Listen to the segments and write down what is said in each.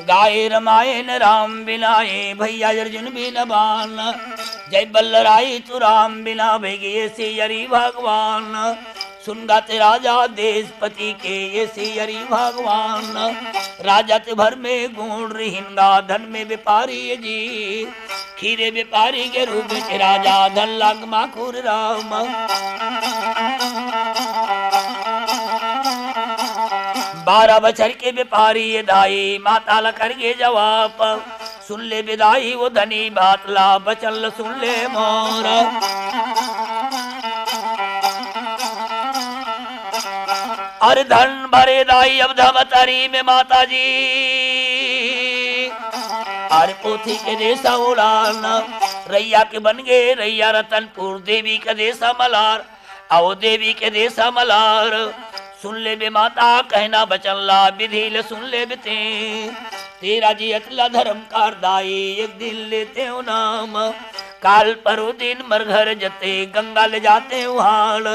गाये रामायण राम बिनाए भैया अर्जुन बिन बान। जय बल्लराई तू राम बिना भेगे से हरि भगवान। सुन गाते राजा देशपति के ये से हरि भगवान। राजा ते भर में गुण रिहिंगा धन में व्यापारी जी। खीरे व्यापारी के रूप में राजा धन लाग माखुर राम। 12 बछर के व्यापारी ये दाई माता ला करके जवाब। सुन ले विदाई वो धनी बातला बचल सुन ले मोर। अरे धन भरे दाई अब धमतरी में माता जी। अरे पोथी के देसा उड़ान रैया के बन गए रैया रतनपुर। देवी के देसा मलार आओ देवी के देसा मलार। सुन ले बे माता कहना बचल्ला विधि सुन ले बिते। तेरा जी अतला धर्म कार दाई एक दिन लेते हो नाम। काल परो दिन मरघर जते गंगा ले जाते हो हाल।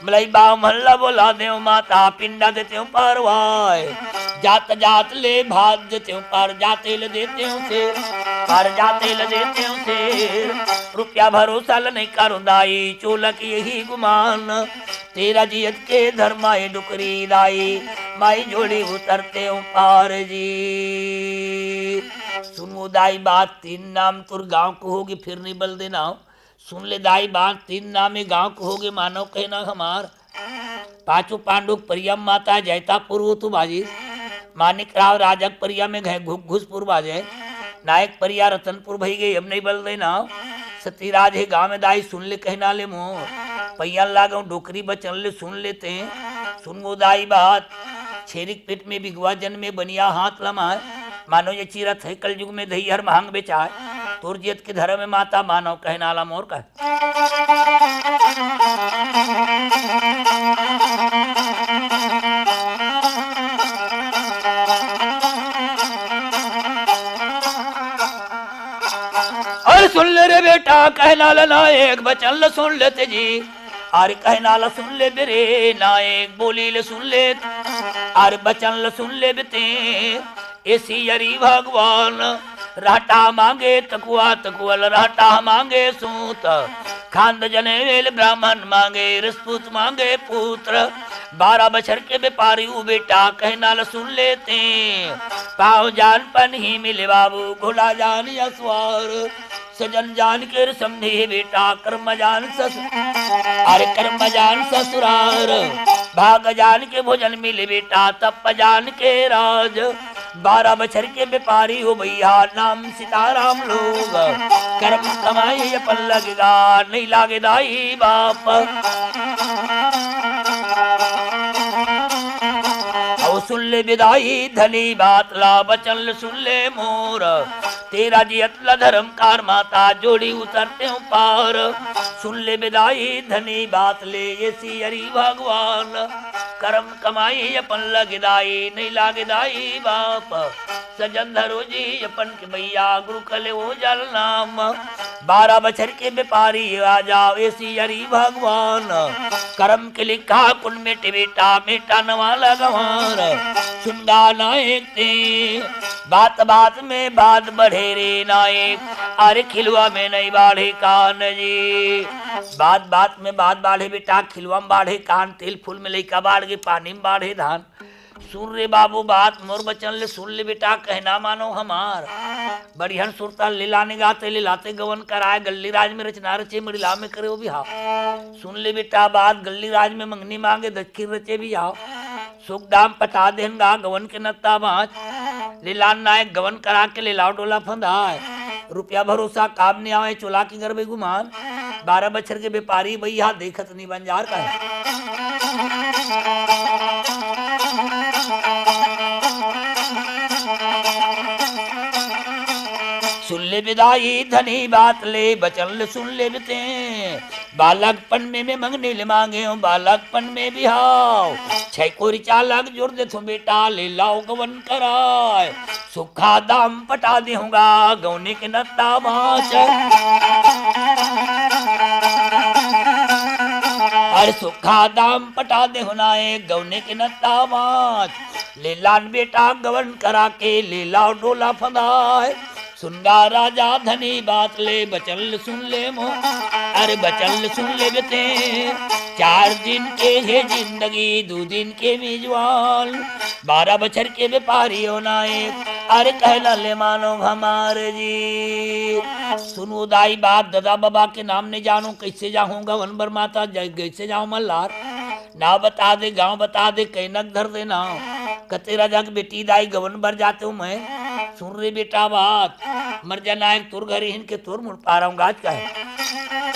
मलई बा महल्ला बोला दे माता पिंडा देते हो परवाय। जात जात ले भात देते हो पर जाते ले देते हो से पर जाते ले देते हो से। रुपया भरोसा ल नहीं करो दाई चोलक यही गुमान। तेरा जियत के धर्माए डुकरी दाई माई जोड़ी उतरते हो पार जी। सुनो दाई बात 3 नाम तुर गांव को होगी फिर नहीं बल देना। सुन ले दाई बात 3 नाम गांव को होगे मानव कहना हमार। 5 पांडु परियम माता जैता पूर्व तु बाजी। मानिक राव राजक परिया में गए घुसपुर बाजे। नायक परिया रतनपुर भई गई अब नहीं बल देना। सतीराज है गाँव में दाई सुन ले कहना ले मोर। पैया लागो डोकरी बचन ले सुन लेते हैं। सुन वो दाई बात छेरिक पेट में बिगवा जन में बनिया हाथ लमा। मानो ये चीरत है कल युग में दही हर महंग बेचा है। तुरजियत के धर्म में माता मानव कहना ला मोर का। और सुन ले रे बेटा कहना ला नायक बचन ल सुन लेते जी। अरे कहना ला सुन ले बेरे नायक बोली ले सुन ले। अरे बचन ल सुन ले बेते ऐसी हरि भगवान। राटा मांगे तकुआ तकुअल राटा मांगे सूत। खांद जनेल ब्राह्मण मांगे रसपूत मांगे पुत्र। 12 बछर के व्यापारी ऊ बेटा कहना ल सुन लेते। पाँव जान पन ही मिले बाबू घोड़ा जान यसवार। सजन जान के समझे बेटा कर्म जान ससुर। अरे कर्म जान ससुरार। भाग जान के भोजन मिले बेटा तप जान के राज। 12 बछर के व्यापारी हो भैया नाम सीताराम लोग। कर्म कमाई अपन लगेगा नहीं लागे दाई बाप। सुन ले विदाई धनी बात ला बचन सुन ले मोर। तेरा जी अतला धर्म कार माता जोड़ी उतरते हो पार। सुन ले विदाई धनी बात ले ये सी हरि भगवान। कर्म कमाई अपन लगदाई नहीं लागदाई बाप। सजन धरो जी अपन के भैया गुरु कले वो जल नाम। 12 बछर के व्यापारी आ जाओ ऐसी हरि भगवान। कर्म के लिखा कुन मेटे बेटा मेटा नवाला गंवार। सुनगा नायक ते बात बात में बात बढ़े रे नायक। अरे खिलवा में नहीं बाढ़े कान जी। बात बात में बात बाढ़े बेटा खिलवा में बाढ़े कान। तेल फूल में लइका बाढ़ के पानी में बाढ़े धान। सुन रे बाबू बात मोर बचन ले सुन ले बेटा कहना मानो हमार। बढ़िया सुरता लीलाने गाते लीलाते गवन कराए। गल्ली राज में रचना रचे मड़िला में करे वो भी हाओ। सुन ले बेटा बात गल्ली राज में मंगनी मांगे दक्षिण रचे भी आओ। सुख दाम पटा देंगा गवन के नत्ता बाँच। लीलान नायक गवन करा के लीलाव डोला फंदाए। रुपया भरोसा काम नहीं आवे चोला की घर गुमान। 12 बछर के व्यापारी भैया देखत नहीं बंजार का है। सुन ले विदाई धनी बात ले बचन ले सुन ले बिते। बालकपन में मंगने ले मांगे हो बालकपन में भी हाओ। 6 कोरी चालक जोर दे थो बेटा ले लाओ गवन कराए। सुखा दाम पटा देऊंगा गौने के नत्ता बाँच। अरे सुखा दाम पटा दे हुनाए गवने के नतावात ले लान बेटा गवन करा के ले लाओ डोला फदाए सुनगा राजा धनी बात ले बचल सुन ले मो अरे बचल सुन ले बेटे 4 दिन के है जिंदगी 2 दिन के मेजवान 12 बछर के व्यापारी होना एक अरे कहला ले मानो हमारे जी सुनो दाई बात दादा बाबा के नाम नहीं जानू कैसे जाऊंगा वनबर माता कैसे जाऊं मल्हार ना बता दे गांव बता दे कहीं नक धर देना कते राजा की बेटी दाई गवन भर जाते हूँ मैं सुन रे बेटा बात मर जाना है तुर घर हिन के तुर मुड़ पा रहा हूँ गाज का है